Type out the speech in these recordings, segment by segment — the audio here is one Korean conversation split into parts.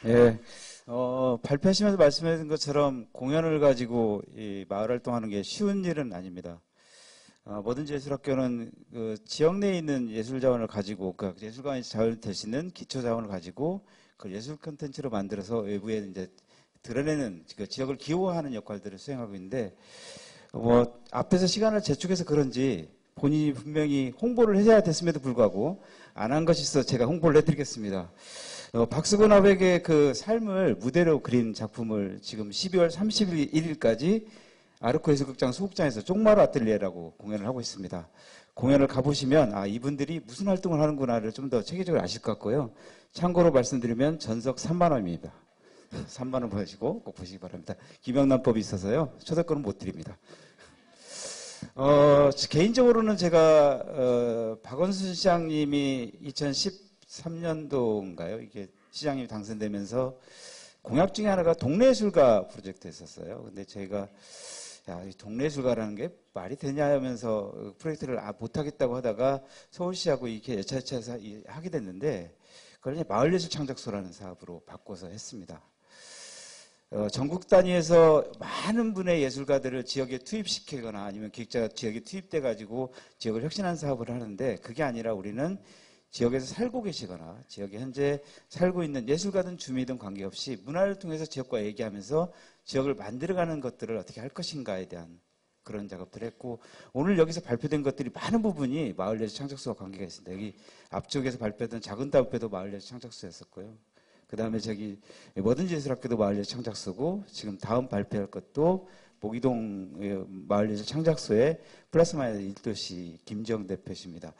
예, 발표하시면서 말씀하신 것처럼 공연을 가지고 이 마을 활동하는 게 쉬운 일은 아닙니다. 뭐든지 예술학교는 그 지역 내에 있는 예술 자원을 가지고, 그 예술관이 자원 될 수 있는 기초 자원을 가지고 그 예술 콘텐츠로 만들어서 외부에 이제 드러내는 그 지역을 기호화하는 역할들을 수행하고 있는데, 앞에서 시간을 재촉해서 그런지 본인이 분명히 홍보를 해야 됐음에도 불구하고 안 한 것이 있어 제가 홍보를 해드리겠습니다. 박수근 화백의 그 삶을 무대로 그린 작품을 지금 12월 31일까지 아르코 해수극장 소극장에서 쪽마루 아틀리에라고 공연을 하고 있습니다. 공연을 가보시면 이분들이 무슨 활동을 하는구나를 좀 더 체계적으로 아실 것 같고요. 참고로 말씀드리면 전석 3만 원입니다. 3만 원 보시고 꼭 보시기 바랍니다. 김영란법이 있어서요. 초대권은 못 드립니다. 개인적으로는 제가 박원순 시장님이 2013년도인가요? 이게 시장님이 당선되면서 공약 중에 하나가 동네예술가 프로젝트였었어요. 근데 저희가 이 동네예술가라는 게 말이 되냐 하면서 프로젝트를 못하겠다고 하다가 서울시하고 이렇게 여차여차해서 하게 됐는데 그걸 이제 마을예술 창작소라는 사업으로 바꿔서 했습니다. 전국 단위에서 많은 분의 예술가들을 지역에 투입시키거나 아니면 기획자가 지역에 투입돼 가지고 지역을 혁신하는 사업을 하는데, 그게 아니라 우리는 지역에서 살고 계시거나 지역에 현재 살고 있는 예술가든 주민이든 관계없이 문화를 통해서 지역과 얘기하면서 지역을 만들어가는 것들을 어떻게 할 것인가에 대한 그런 작업들을 했고, 오늘 여기서 발표된 것들이 많은 부분이 마을예술 창작소와 관계가 있습니다. 여기 앞쪽에서 발표했던 작은 따옴표도 마을예술 창작소였었고요. 그 다음에 저기 뭐든지 예술학교도 마을예술 창작소고, 지금 다음 발표할 것도 모기동 마을예술 창작소의 플러스 마이너스 1도시 김지영 대표십니다.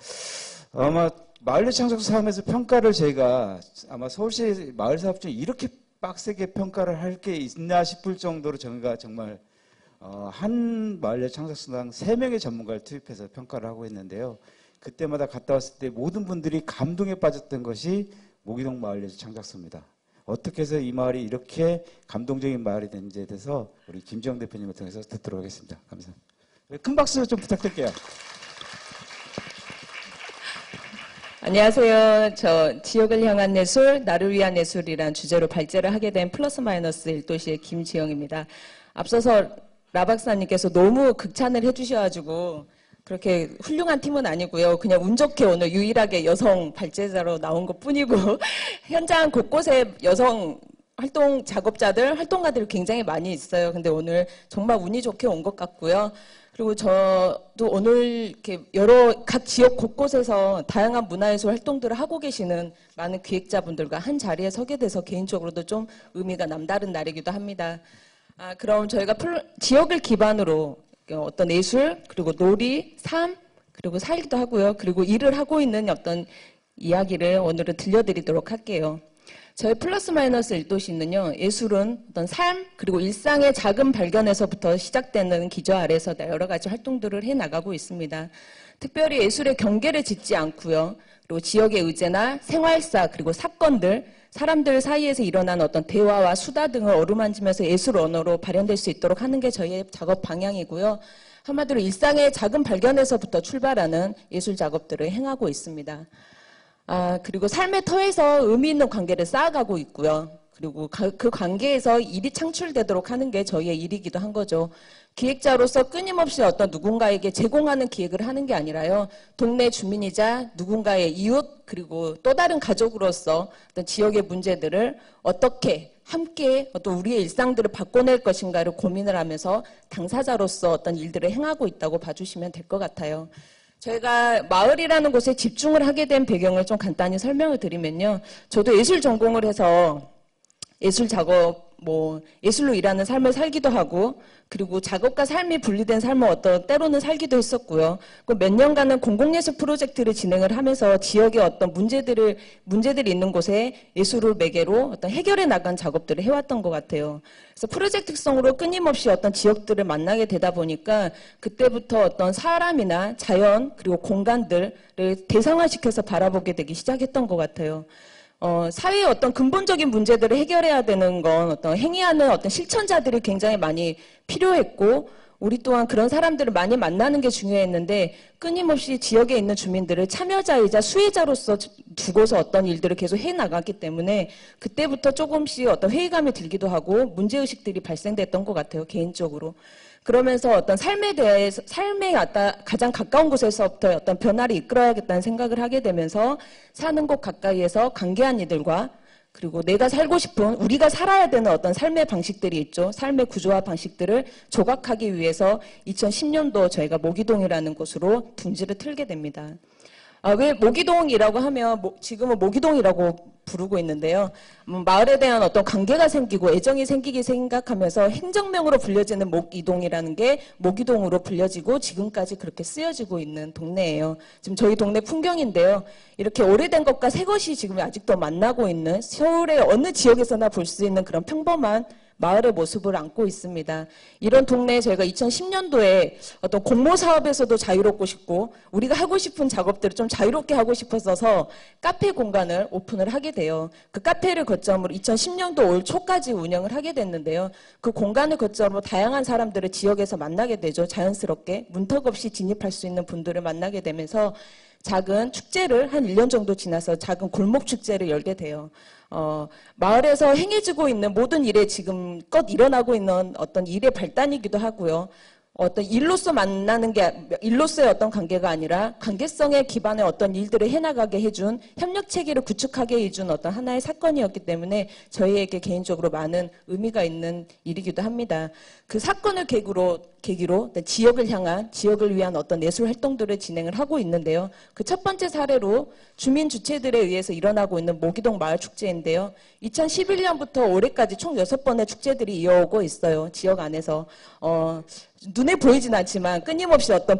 아마 마을예술 창작소 사업에서 평가를 저희가 아마 서울시 마을사업 중에 이렇게 빡세게 평가를 할 게 있나 싶을 정도로 저희가 정말 한 마을예술 창작소당 3명의 전문가를 투입해서 평가를 하고 있는데요. 그때마다 갔다 왔을 때 모든 분들이 감동에 빠졌던 것이 모기동 마을예술 창작소입니다. 어떻게 해서 이 마을이 이렇게 감동적인 마을이 됐는지에 대해서 우리 김지영 대표님을 통해서 듣도록 하겠습니다. 감사합니다. 큰 박수 좀 부탁드릴게요. 안녕하세요. 저 지역을 향한 예술, 나를 위한 예술이란 주제로 발제를 하게 된 플러스 마이너스 1도시의 김지영입니다. 앞서서 라 박사님께서 너무 극찬을 해주셔가지고 그렇게 훌륭한 팀은 아니고요. 그냥 운 좋게 오늘 유일하게 여성 발제자로 나온 것 뿐이고 현장 곳곳에 여성 활동 작업자들, 활동가들이 굉장히 많이 있어요. 근데 오늘 정말 운이 좋게 온 것 같고요. 그리고 저도 오늘 이렇게 각 지역 곳곳에서 다양한 문화예술 활동들을 하고 계시는 많은 기획자분들과 한 자리에 서게 돼서 개인적으로도 좀 의미가 남다른 날이기도 합니다. 그럼 저희가 지역을 기반으로 어떤 예술, 그리고 놀이, 삶, 그리고 살기도 하고요. 그리고 일을 하고 있는 어떤 이야기를 오늘은 들려드리도록 할게요. 저희 플러스 마이너스 1도시는요, 예술은 어떤 삶, 그리고 일상의 작은 발견에서부터 시작되는 기저 아래서 여러 가지 활동들을 해나가고 있습니다. 특별히 예술의 경계를 짓지 않고요. 그리고 지역의 의제나 생활사, 그리고 사건들, 사람들 사이에서 일어난 어떤 대화와 수다 등을 어루만지면서 예술 언어로 발현될 수 있도록 하는 게 저희의 작업 방향이고요. 한마디로 일상의 작은 발견에서부터 출발하는 예술 작업들을 행하고 있습니다. 그리고 삶의 터에서 의미 있는 관계를 쌓아가고 있고요. 그리고 그 관계에서 일이 창출되도록 하는 게 저희의 일이기도 한 거죠. 기획자로서 끊임없이 어떤 누군가에게 제공하는 기획을 하는 게 아니라요. 동네 주민이자 누군가의 이웃, 그리고 또 다른 가족으로서 어떤 지역의 문제들을 어떻게 함께 어떤 우리의 일상들을 바꿔낼 것인가를 고민을 하면서 당사자로서 어떤 일들을 행하고 있다고 봐주시면 될 것 같아요. 저희가 마을이라는 곳에 집중을 하게 된 배경을 좀 간단히 설명을 드리면요. 저도 예술 전공을 해서 예술 작업, 예술로 일하는 삶을 살기도 하고, 그리고 작업과 삶이 분리된 삶을 때로는 살기도 했었고요. 몇 년간은 공공예술 프로젝트를 진행을 하면서 지역의 어떤 문제들이 있는 곳에 예술을 매개로 어떤 해결해 나간 작업들을 해왔던 것 같아요. 그래서 프로젝트성으로 끊임없이 어떤 지역들을 만나게 되다 보니까 그때부터 어떤 사람이나 자연, 그리고 공간들을 대상화시켜서 바라보게 되기 시작했던 것 같아요. 사회의 어떤 근본적인 문제들을 해결해야 되는 건 어떤 행위하는 어떤 실천자들이 굉장히 많이 필요했고, 우리 또한 그런 사람들을 많이 만나는 게 중요했는데 끊임없이 지역에 있는 주민들을 참여자이자 수혜자로서 두고서 어떤 일들을 계속 해나갔기 때문에 그때부터 조금씩 어떤 회의감이 들기도 하고 문제의식들이 발생됐던 것 같아요, 개인적으로. 그러면서 어떤 삶에 대해서, 삶에 가장 가까운 곳에서부터 어떤 변화를 이끌어야겠다는 생각을 하게 되면서 사는 곳 가까이에서 관계한 이들과 그리고 내가 살고 싶은, 우리가 살아야 되는 어떤 삶의 방식들이 있죠. 삶의 구조와 방식들을 조각하기 위해서 2010년도 저희가 모기동이라는 곳으로 둥지를 틀게 됩니다. 왜 모기동이라고 하면 지금은 모기동이라고 부르고 있는데요. 마을에 대한 어떤 관계가 생기고 애정이 생기기 생각하면서 행정명으로 불려지는 모기동이라는 게 모기동으로 불려지고 지금까지 그렇게 쓰여지고 있는 동네예요. 지금 저희 동네 풍경인데요. 이렇게 오래된 것과 새 것이 지금 아직도 만나고 있는 서울의 어느 지역에서나 볼 수 있는 그런 평범한 마을의 모습을 안고 있습니다. 이런 동네에 저희가 2010년도에 어떤 공모 사업에서도 자유롭고 싶고 우리가 하고 싶은 작업들을 좀 자유롭게 하고 싶어서 카페 공간을 오픈을 하게 돼요. 그 카페를 거점으로 2010년도 올 초까지 운영을 하게 됐는데요. 그 공간을 거점으로 다양한 사람들을 지역에서 만나게 되죠. 자연스럽게 문턱 없이 진입할 수 있는 분들을 만나게 되면서 작은 축제를 한 1년 정도 지나서 작은 골목 축제를 열게 돼요. 마을에서 행해지고 있는 모든 일에 지금껏 일어나고 있는 어떤 일의 발단이기도 하고요. 어떤 일로서 만나는 게 일로서의 어떤 관계가 아니라 관계성에 기반의 어떤 일들을 해나가게 해준 협력 체계를 구축하게 해준 어떤 하나의 사건이었기 때문에 저희에게 개인적으로 많은 의미가 있는 일이기도 합니다. 그 사건을 계기로 지역을 향한 지역을 위한 어떤 예술 활동들을 진행을 하고 있는데요. 그 첫 번째 사례로 주민 주체들에 의해서 일어나고 있는 모기동 마을 축제인데요. 2011년부터 올해까지 총 6번의 축제들이 이어오고 있어요. 지역 안에서. 눈에 보이진 않지만 끊임없이 어떤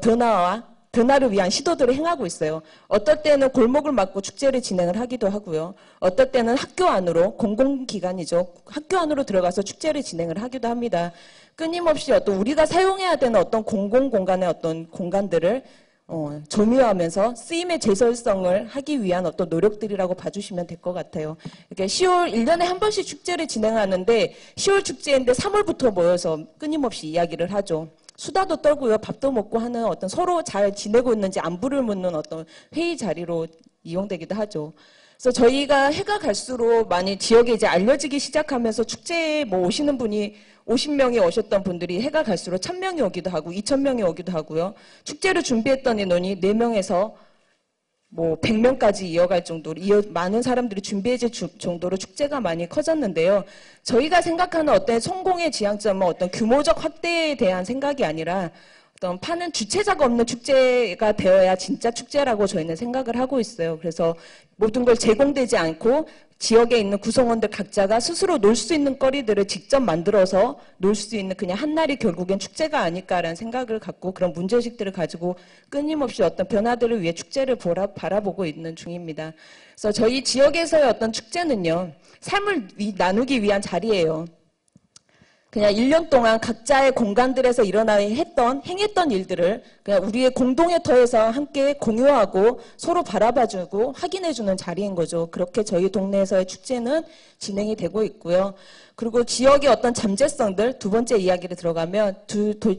변화를 위한 시도들을 행하고 있어요. 어떨 때는 골목을 막고 축제를 진행을 하기도 하고요. 어떨 때는 학교 안으로, 공공기관이죠. 학교 안으로 들어가서 축제를 진행을 하기도 합니다. 끊임없이 어떤 우리가 사용해야 되는 어떤 공공공간의 어떤 공간들을 조미화하면서 쓰임의 재설성을 하기 위한 어떤 노력들이라고 봐주시면 될 것 같아요. 이렇게 1년에 한 번씩 축제를 진행하는데 10월 축제인데 3월부터 모여서 끊임없이 이야기를 하죠. 수다도 떨고요. 밥도 먹고 하는 어떤 서로 잘 지내고 있는지 안부를 묻는 어떤 회의 자리로 이용되기도 하죠. 그래서 저희가 해가 갈수록 많이 지역에 이제 알려지기 시작하면서 축제에 오시는 분이 50명이 오셨던 분들이 해가 갈수록 1000명이 오기도 하고 2000명이 오기도 하고요. 축제를 준비했던 인원이 4명에서 100명까지 이어갈 정도로 많은 사람들이 준비해질 정도로 축제가 많이 커졌는데요. 저희가 생각하는 어떤 성공의 지향점은 어떤 규모적 확대에 대한 생각이 아니라 어떤 파는 주체자가 없는 축제가 되어야 진짜 축제라고 저희는 생각을 하고 있어요. 그래서 모든 걸 제공되지 않고 지역에 있는 구성원들 각자가 스스로 놀 수 있는 거리들을 직접 만들어서 놀 수 있는 그냥 한 날이 결국엔 축제가 아닐까라는 생각을 갖고 그런 문제의식들을 가지고 끊임없이 어떤 변화들을 위해 축제를 바라보고 있는 중입니다. 그래서 저희 지역에서의 어떤 축제는요, 삶을 나누기 위한 자리예요. 그냥 1년 동안 각자의 공간들에서 행했던 일들을 그냥 우리의 공동의 터에서 함께 공유하고 서로 바라봐주고 확인해주는 자리인 거죠. 그렇게 저희 동네에서의 축제는 진행이 되고 있고요. 그리고 지역의 어떤 잠재성들, 두 번째 이야기를 들어가면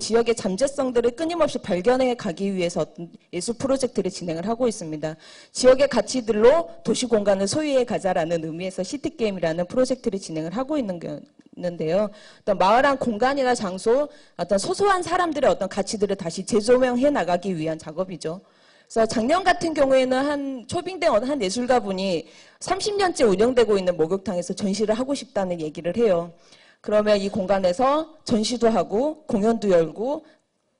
지역의 잠재성들을 끊임없이 발견해 가기 위해서 어떤 예술 프로젝트를 진행을 하고 있습니다. 지역의 가치들로 도시 공간을 소유해 가자라는 의미에서 시티게임이라는 프로젝트를 진행을 하고 있는데요. 어떤 마을한 공간이나 장소, 어떤 소소한 사람들의 어떤 가치들을 다시 재조명해 나가기 위한 작업이죠. 그래서 작년 같은 경우에는 초빙된 한 예술가분이 30년째 운영되고 있는 목욕탕에서 전시를 하고 싶다는 얘기를 해요. 그러면 이 공간에서 전시도 하고 공연도 열고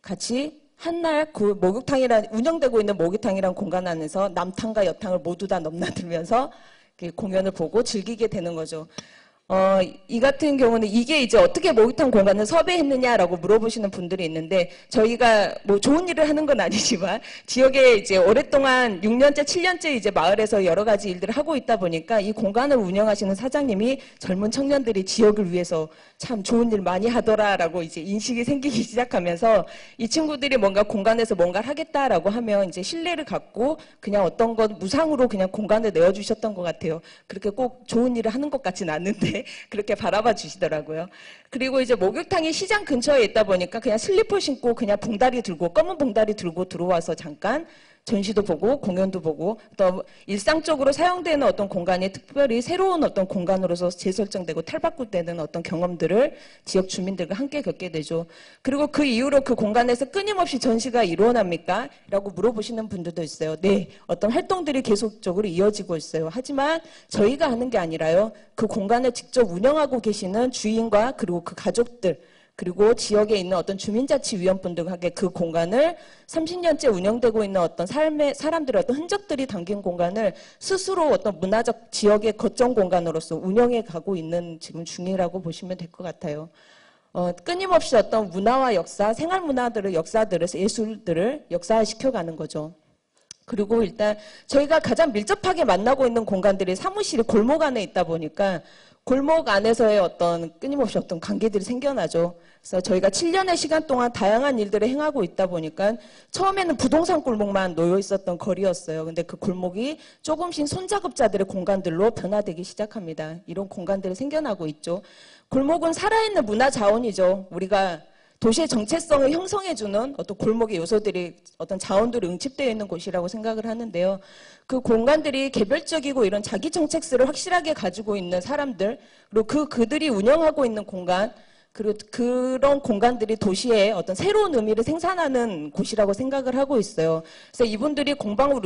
같이 한날 그 운영되고 있는 목욕탕이라는 공간 안에서 남탕과 여탕을 모두 다 넘나들면서 공연을 보고 즐기게 되는 거죠. 이 같은 경우는 이게 이제 어떻게 목욕탕 공간을 섭외했느냐라고 물어보시는 분들이 있는데 저희가 좋은 일을 하는 건 아니지만 지역에 이제 오랫동안 6년째, 7년째 이제 마을에서 여러 가지 일들을 하고 있다 보니까 이 공간을 운영하시는 사장님이 젊은 청년들이 지역을 위해서 참 좋은 일 많이 하더라라고 이제 인식이 생기기 시작하면서 이 친구들이 뭔가 공간에서 뭔가를 하겠다라고 하면 이제 신뢰를 갖고 그냥 어떤 것 무상으로 그냥 공간을 내어주셨던 것 같아요. 그렇게 꼭 좋은 일을 하는 것 같지는 않는데 이렇게 그렇게 바라봐 주시더라고요. 그리고 이제 목욕탕이 시장 근처에 있다 보니까 그냥 슬리퍼 신고 그냥 봉다리 들고 검은 봉다리 들고 들어와서 잠깐 전시도 보고 공연도 보고 또 일상적으로 사용되는 어떤 공간이 특별히 새로운 어떤 공간으로서 재설정되고 탈바꿈되는 어떤 경험들을 지역 주민들과 함께 겪게 되죠. 그리고 그 이후로 그 공간에서 끊임없이 전시가 일어납니까? 라고 물어보시는 분들도 있어요. 네, 어떤 활동들이 계속적으로 이어지고 있어요. 하지만 저희가 하는 게 아니라요. 그 공간을 직접 운영하고 계시는 주인과 그리고 그 가족들 그리고 지역에 있는 어떤 주민자치위원분들과 함께 그 공간을 30년째 운영되고 있는 어떤 삶의 사람들의 어떤 흔적들이 담긴 공간을 스스로 어떤 문화적 지역의 거점 공간으로서 운영해 가고 있는 지금 중이라고 보시면 될 것 같아요. 끊임없이 어떤 문화와 역사, 생활 문화들을, 역사들을, 예술들을 역사화시켜가는 거죠. 그리고 일단 저희가 가장 밀접하게 만나고 있는 공간들이 사무실이 골목 안에 있다 보니까 골목 안에서의 어떤 끊임없이 어떤 관계들이 생겨나죠. 그래서 저희가 7년의 시간 동안 다양한 일들을 행하고 있다 보니까 처음에는 부동산 골목만 놓여 있었던 거리였어요. 근데 그 골목이 조금씩 손작업자들의 공간들로 변화되기 시작합니다. 이런 공간들이 생겨나고 있죠. 골목은 살아있는 문화 자원이죠. 우리가 도시의 정체성을 형성해주는 어떤 골목의 요소들이 어떤 자원들이 응집되어 있는 곳이라고 생각을 하는데요. 그 공간들이 개별적이고 이런 자기 정체성을 확실하게 가지고 있는 사람들, 그리고 그들이 운영하고 있는 공간, 그리고 그런 공간들이 도시에 어떤 새로운 의미를 생산하는 곳이라고 생각을 하고 있어요. 그래서 이분들이 공방을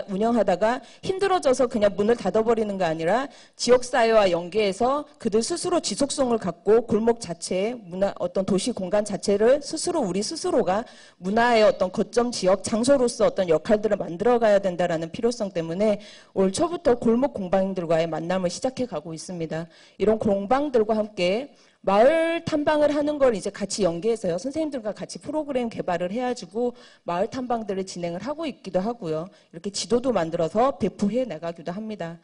운영하다가 힘들어져서 그냥 문을 닫아버리는 게 아니라 지역사회와 연계해서 그들 스스로 지속성을 갖고 골목 자체의 문화, 어떤 도시 공간 자체를 스스로 우리 스스로가 문화의 어떤 거점 지역 장소로서 어떤 역할들을 만들어가야 된다라는 필요성 때문에 올 초부터 골목 공방들과의 만남을 시작해 가고 있습니다. 이런 공방들과 함께 마을 탐방을 하는 걸 이제 같이 연계해서요. 선생님들과 같이 프로그램 개발을 해가지고 마을 탐방들을 진행을 하고 있기도 하고요. 이렇게 지도도 만들어서 배포해 나가기도 합니다.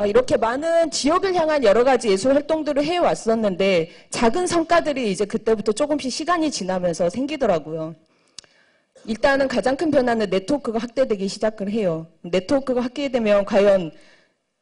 이렇게 많은 지역을 향한 여러 가지 예술 활동들을 해왔었는데 작은 성과들이 이제 그때부터 조금씩 시간이 지나면서 생기더라고요. 일단은 가장 큰 변화는 네트워크가 확대되기 시작을 해요. 네트워크가 확대되면 과연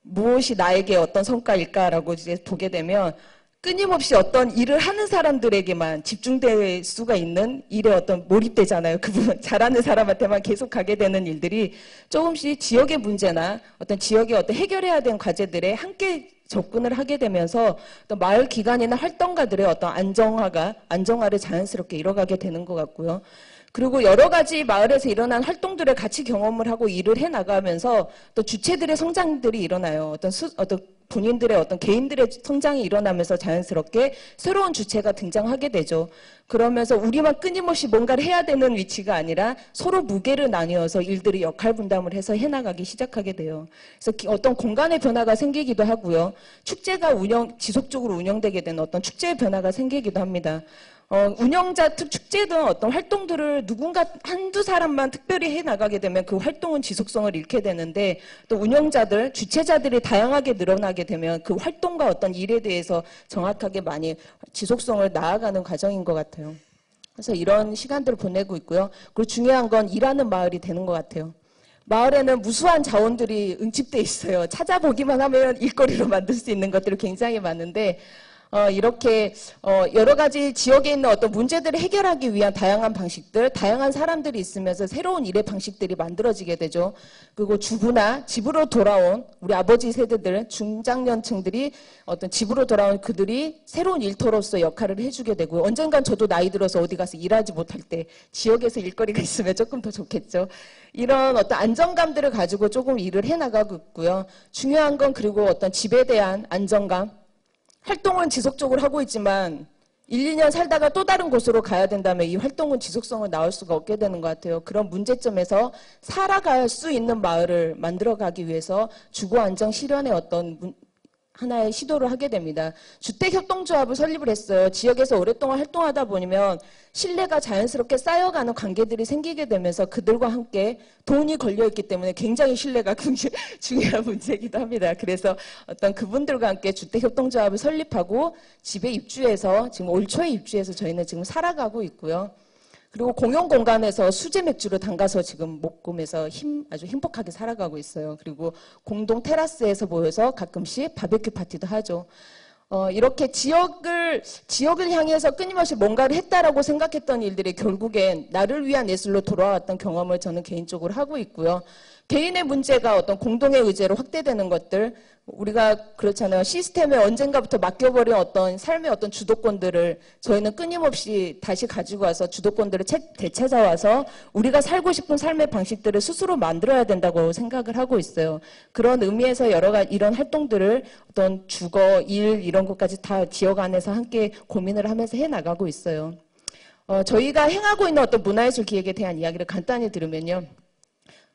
무엇이 나에게 어떤 성과일까라고 이제 보게 되면 끊임없이 어떤 일을 하는 사람들에게만 집중될 수가 있는 일에 어떤 몰입되잖아요. 그 부분 잘하는 사람한테만 계속 가게 되는 일들이 조금씩 지역의 문제나 어떤 지역의 어떤 해결해야 되는 과제들에 함께 접근을 하게 되면서 또 마을 기관이나 활동가들의 어떤 안정화를 자연스럽게 이뤄가게 되는 것 같고요. 그리고 여러 가지 마을에서 일어난 활동들을 같이 경험을 하고 일을 해 나가면서 또 주체들의 성장들이 일어나요. 어떤 본인들의 어떤 개인들의 성장이 일어나면서 자연스럽게 새로운 주체가 등장하게 되죠. 그러면서 우리만 끊임없이 뭔가를 해야 되는 위치가 아니라 서로 무게를 나뉘어서 일들이 역할 분담을 해서 해나가기 시작하게 돼요. 그래서 어떤 공간의 변화가 생기기도 하고요. 축제가 지속적으로 운영되게 되는 어떤 축제의 변화가 생기기도 합니다. 운영자 축제든 어떤 활동들을 누군가 한두 사람만 특별히 해나가게 되면 그 활동은 지속성을 잃게 되는데 또 운영자들, 주체자들이 다양하게 늘어나게 되면 그 활동과 어떤 일에 대해서 정확하게 많이 지속성을 나아가는 과정인 것 같아요. 그래서 이런 시간들을 보내고 있고요. 그리고 중요한 건 일하는 마을이 되는 것 같아요. 마을에는 무수한 자원들이 응집돼 있어요. 찾아보기만 하면 일거리로 만들 수 있는 것들이 굉장히 많은데 이렇게 여러 가지 지역에 있는 어떤 문제들을 해결하기 위한 다양한 방식들, 다양한 사람들이 있으면서 새로운 일의 방식들이 만들어지게 되죠. 그리고 주부나 집으로 돌아온 우리 아버지 세대들, 중장년층들이 어떤 집으로 돌아온 그들이 새로운 일터로서 역할을 해주게 되고 언젠간 저도 나이 들어서 어디 가서 일하지 못할 때 지역에서 일거리가 있으면 조금 더 좋겠죠. 이런 어떤 안정감들을 가지고 조금 일을 해나가고 있고요. 중요한 건 그리고 어떤 집에 대한 안정감, 활동은 지속적으로 하고 있지만 1, 2년 살다가 또 다른 곳으로 가야 된다면 이 활동은 지속성을 낳을 수가 없게 되는 것 같아요. 그런 문제점에서 살아갈 수 있는 마을을 만들어가기 위해서 주거안정 실현의 어떤 하나의 시도를 하게 됩니다. 주택협동조합을 설립을 했어요. 지역에서 오랫동안 활동하다 보면 신뢰가 자연스럽게 쌓여가는 관계들이 생기게 되면서 그들과 함께 돈이 걸려있기 때문에 굉장히 신뢰가 중요한 문제이기도 합니다. 그래서 어떤 그분들과 함께 주택협동조합을 설립하고 집에 입주해서 지금 올 초에 입주해서 저희는 지금 살아가고 있고요. 그리고 공용공간에서 수제 맥주를 담가서 지금 목금에서 아주 행복하게 살아가고 있어요. 그리고 공동 테라스에서 모여서 가끔씩 바베큐 파티도 하죠. 이렇게 지역을 향해서 끊임없이 뭔가를 했다라고 생각했던 일들이 결국엔 나를 위한 예술로 돌아왔던 경험을 저는 개인적으로 하고 있고요. 개인의 문제가 어떤 공동의 의제로 확대되는 것들, 우리가 그렇잖아요. 시스템에 언젠가부터 맡겨버린 어떤 삶의 어떤 주도권들을 저희는 끊임없이 다시 가지고 와서 주도권들을 되찾아와서 우리가 살고 싶은 삶의 방식들을 스스로 만들어야 된다고 생각을 하고 있어요. 그런 의미에서 여러 가지 이런 활동들을 어떤 주거, 일 이런 것까지 다 지역 안에서 함께 고민을 하면서 해나가고 있어요. 저희가 행하고 있는 어떤 문화예술 기획에 대한 이야기를 간단히 들으면요.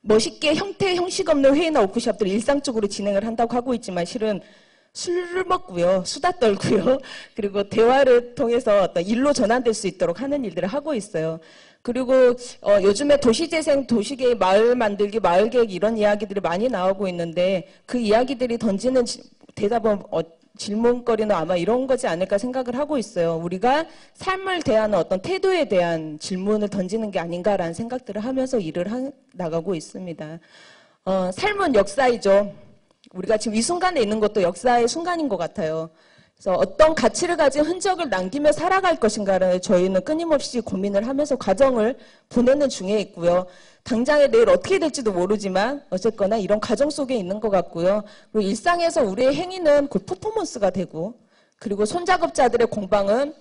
멋있게 형태, 형식 없는 회의나 워크숍들을 일상적으로 진행을 한다고 하고 있지만 실은 술을 먹고요, 수다 떨고요, 그리고 대화를 통해서 어떤 일로 전환될 수 있도록 하는 일들을 하고 있어요. 그리고 요즘에 도시재생, 도시계획, 마을 만들기, 마을계획 이런 이야기들이 많이 나오고 있는데 그 이야기들이 던지는 대답은 질문거리는 아마 이런 거지 않을까 생각을 하고 있어요. 우리가 삶을 대하는 어떤 태도에 대한 질문을 던지는 게 아닌가라는 생각들을 하면서 일을 나가고 있습니다. 삶은 역사이죠. 우리가 지금 이 순간에 있는 것도 역사의 순간인 것 같아요. 그래서 어떤 가치를 가진 흔적을 남기며 살아갈 것인가를 저희는 끊임없이 고민을 하면서 과정을 보내는 중에 있고요. 당장에 내일 어떻게 될지도 모르지만 어쨌거나 이런 과정 속에 있는 것 같고요. 그리고 일상에서 우리의 행위는 그 퍼포먼스가 되고, 그리고 손작업자들의 공방은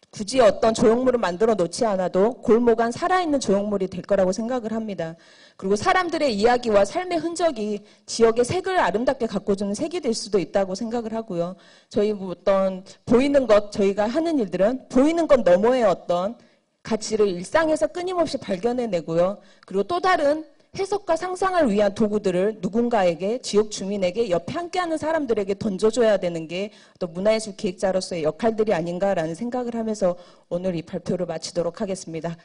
굳이 어떤 조형물을 만들어 놓지 않아도 골목 안 살아있는 조형물이 될 거라고 생각을 합니다. 그리고 사람들의 이야기와 삶의 흔적이 지역의 색을 아름답게 가꿔주는 색이 될 수도 있다고 생각을 하고요. 저희 어떤 보이는 것, 저희가 하는 일들은 보이는 것 너머의 어떤 가치를 일상에서 끊임없이 발견해내고요. 그리고 또 다른 해석과 상상을 위한 도구들을 누군가에게, 지역 주민에게, 옆에 함께하는 사람들에게 던져줘야 되는 게 또 문화예술 기획자로서의 역할들이 아닌가라는 생각을 하면서 오늘 이 발표를 마치도록 하겠습니다.